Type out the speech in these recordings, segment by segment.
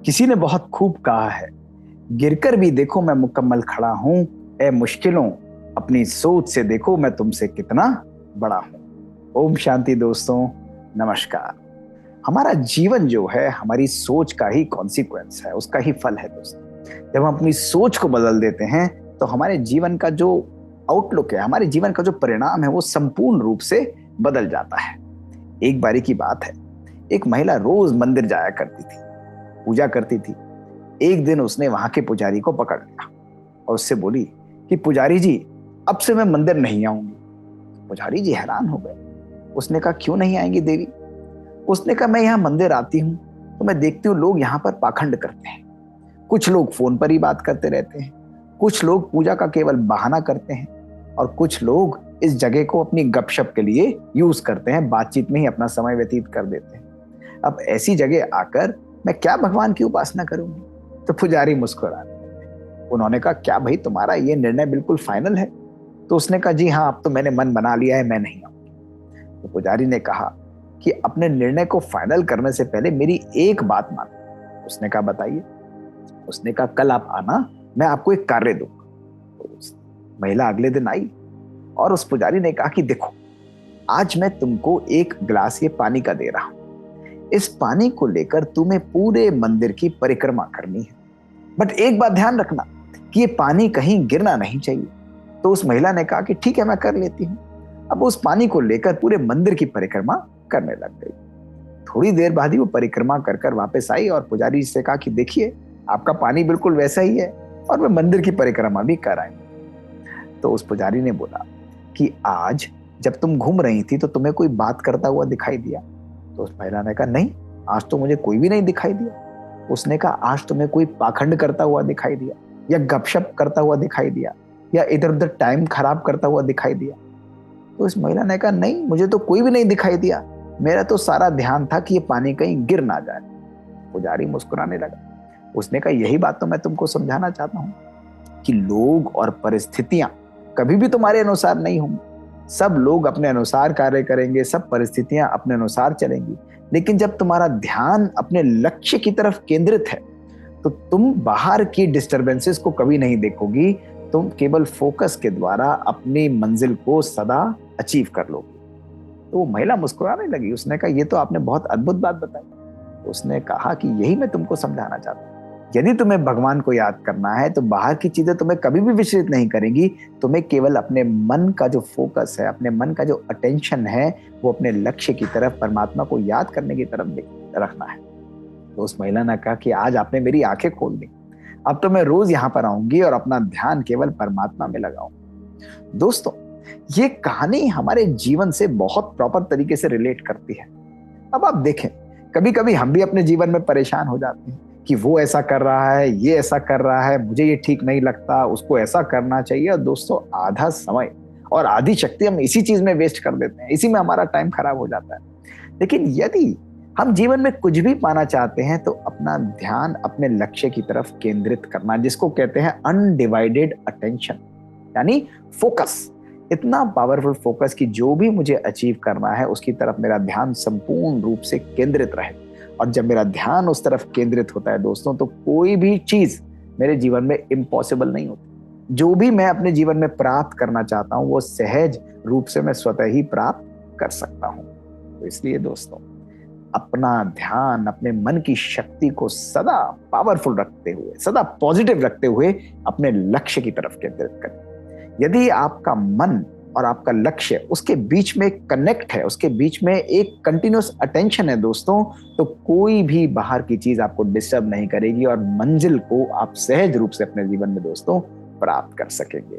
किसी ने बहुत खूब कहा है, गिरकर भी देखो मैं मुकम्मल खड़ा हूं, ए मुश्किलों अपनी सोच से देखो मैं तुमसे कितना बड़ा हूं। ओम शांति दोस्तों, नमस्कार। हमारा जीवन जो है हमारी सोच का ही कॉन्सिक्वेंस है, उसका ही फल है दोस्तों। जब हम अपनी सोच को बदल देते हैं तो हमारे जीवन का जो आउटलुक है, हमारे जीवन का जो परिणाम है, वो संपूर्ण रूप से बदल जाता है। एक बारी की बात है, एक महिला रोज मंदिर जाया करती थी, पूजा करती थी। एक दिन उसने वहां के पुजारी को पकड़ लिया और उससे बोली कि पुजारी जी, अब से मैं मंदिर नहीं आऊंगी। पुजारी जी हैरान हो गए। उसने कहा, क्यों नहीं आएंगी देवी? उसने कहा, मैं यहाँ मंदिर आती हूँ तो मैं देखती हूँ लोग यहाँ पर पाखंड करते हैं। कुछ लोग फोन पर ही बात करते रहते हैं, कुछ लोग पूजा का केवल बहाना करते हैं, और कुछ लोग इस जगह को अपनी गपशप के लिए यूज करते हैं, बातचीत में ही अपना समय व्यतीत कर देते हैं। अब ऐसी जगह आकर मैं क्या भगवान की उपासना करूंगी? तो पुजारी मुस्कुराने लगे। उन्होंने कहा, क्या भाई तुम्हारा ये निर्णय बिल्कुल फाइनल है? तो उसने कहा, जी हाँ, अब तो मैंने मन बना लिया है, मैं नहीं आऊंगी। तो पुजारी ने कहा कि अपने निर्णय को फाइनल करने से पहले मेरी एक बात मानो। उसने कहा, बताइए। उसने कहा, कल आप आना, मैं आपको एक कार्य दूंगा। तो महिला अगले दिन आई और उस पुजारी ने कहा कि देखो, आज मैं तुमको एक गिलास ये पानी का दे रहा हूं। इस पानी को लेकर तुम्हें पूरे मंदिर की परिक्रमा करनी है, बट एक बात ध्यान रखना कि ये पानी कहीं गिरना नहीं चाहिए। तो उस महिला ने कहा कि ठीक है, मैं कर लेती हूँ। अब उस पानी को लेकर पूरे मंदिर की परिक्रमा करने लग गई। थोड़ी देर बाद ही वो परिक्रमा कर कर वापस आई और पुजारी से कहा कि देखिए, आपका पानी बिल्कुल वैसा ही है और मैं मंदिर की परिक्रमा भी कर आई। तो उस पुजारी ने बोला कि आज जब तुम घूम रही थी तो तुम्हें कोई बात करता हुआ दिखाई दिया? तो उस महिला ने कहा, नहीं, आज तो मुझे कोई भी नहीं दिखाई दिया। उसने कहा, आज तुम्हें कोई पाखंड करता हुआ दिखाई दिया, या गपशप करता हुआ दिखाई दिया, या इधर उधर टाइम खराब करता हुआ दिखाई दिया? तो इस महिला ने कहा, नहीं, मुझे तो कोई भी नहीं दिखाई दिया। मेरा तो सारा ध्यान था कि ये पानी कहीं गिर ना जाए। पुजारी मुस्कुराने लगा। उसने कहा, यही बात तो मैं तुमको समझाना चाहता हूँ कि लोग और परिस्थितियां कभी भी तुम्हारे अनुसार नहीं होंगी। सब लोग अपने अनुसार कार्य करेंगे, सब परिस्थितियां अपने अनुसार चलेंगी, लेकिन जब तुम्हारा ध्यान अपने लक्ष्य की तरफ केंद्रित है तो तुम बाहर की डिस्टरबेंसेस को कभी नहीं देखोगी। तुम केवल फोकस के द्वारा अपनी मंजिल को सदा अचीव कर लोगे। तो वो महिला मुस्कुराने लगी। उसने कहा, ये तो आपने बहुत अद्भुत बात बताई। उसने कहा कि यही मैं तुमको समझाना चाहता हूँ। यदि तुम्हें भगवान को याद करना है तो बाहर की चीजें तुम्हें कभी भी विचलित नहीं करेंगी। तुम्हें केवल अपने मन का जो फोकस है, अपने मन का जो अटेंशन है, वो अपने लक्ष्य की तरफ, परमात्मा को याद करने की तरफ रखना है। तो उस महिला ने कहा कि आज आपने मेरी आंखें खोल दी। अब तो मैं रोज यहाँ पर आऊंगी और अपना ध्यान केवल परमात्मा में लगाऊंगी। दोस्तों, ये कहानी हमारे जीवन से बहुत प्रॉपर तरीके से रिलेट करती है। अब आप देखें, कभी कभी हम भी अपने जीवन में परेशान हो जाते हैं कि वो ऐसा कर रहा है, ये ऐसा कर रहा है, मुझे ये ठीक नहीं लगता, उसको ऐसा करना चाहिए। और दोस्तों, आधा समय और आधी शक्ति हम इसी चीज में वेस्ट कर देते हैं, इसी में हमारा टाइम खराब हो जाता है। लेकिन यदि हम जीवन में कुछ भी पाना चाहते हैं तो अपना ध्यान अपने लक्ष्य की तरफ केंद्रित करना, जिसको कहते हैं अनडिवाइडेड अटेंशन, यानी फोकस। इतना पावरफुल फोकस कि जो भी मुझे अचीव करना है उसकी तरफ मेरा ध्यान संपूर्ण रूप से केंद्रित रहे। और जब मेरा ध्यान उस तरफ केंद्रित होता है दोस्तों, तो कोई भी चीज मेरे जीवन में इम्पॉसिबल नहीं होती। जो भी मैं अपने जीवन में प्राप्त करना चाहता हूं वो सहज रूप से मैं स्वतः ही प्राप्त कर सकता हूं। तो इसलिए दोस्तों, अपना ध्यान, अपने मन की शक्ति को सदा पावरफुल रखते हुए, सदा पॉजिटिव रखते हुए अपने लक्ष्य की तरफ केंद्रित करें। यदि आपका मन और आपका लक्ष्य, उसके बीच में कनेक्ट है, उसके बीच में एक कंटिन्यूअस अटेंशन है दोस्तों, तो कोई भी बाहर की चीज आपको डिस्टर्ब नहीं करेगी और मंजिल को आप सहज रूप से अपने जीवन में दोस्तों प्राप्त कर सकेंगे।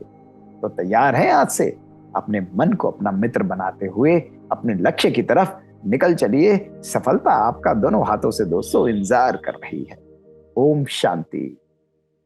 तो तैयार हैं आज से अपने मन को अपना मित्र बनाते हुए अपने लक्ष्य की तरफ निकल चलिए। सफलता आपका दोनों हाथों से दोस्तों इंतजार कर रही है। ओम शांति।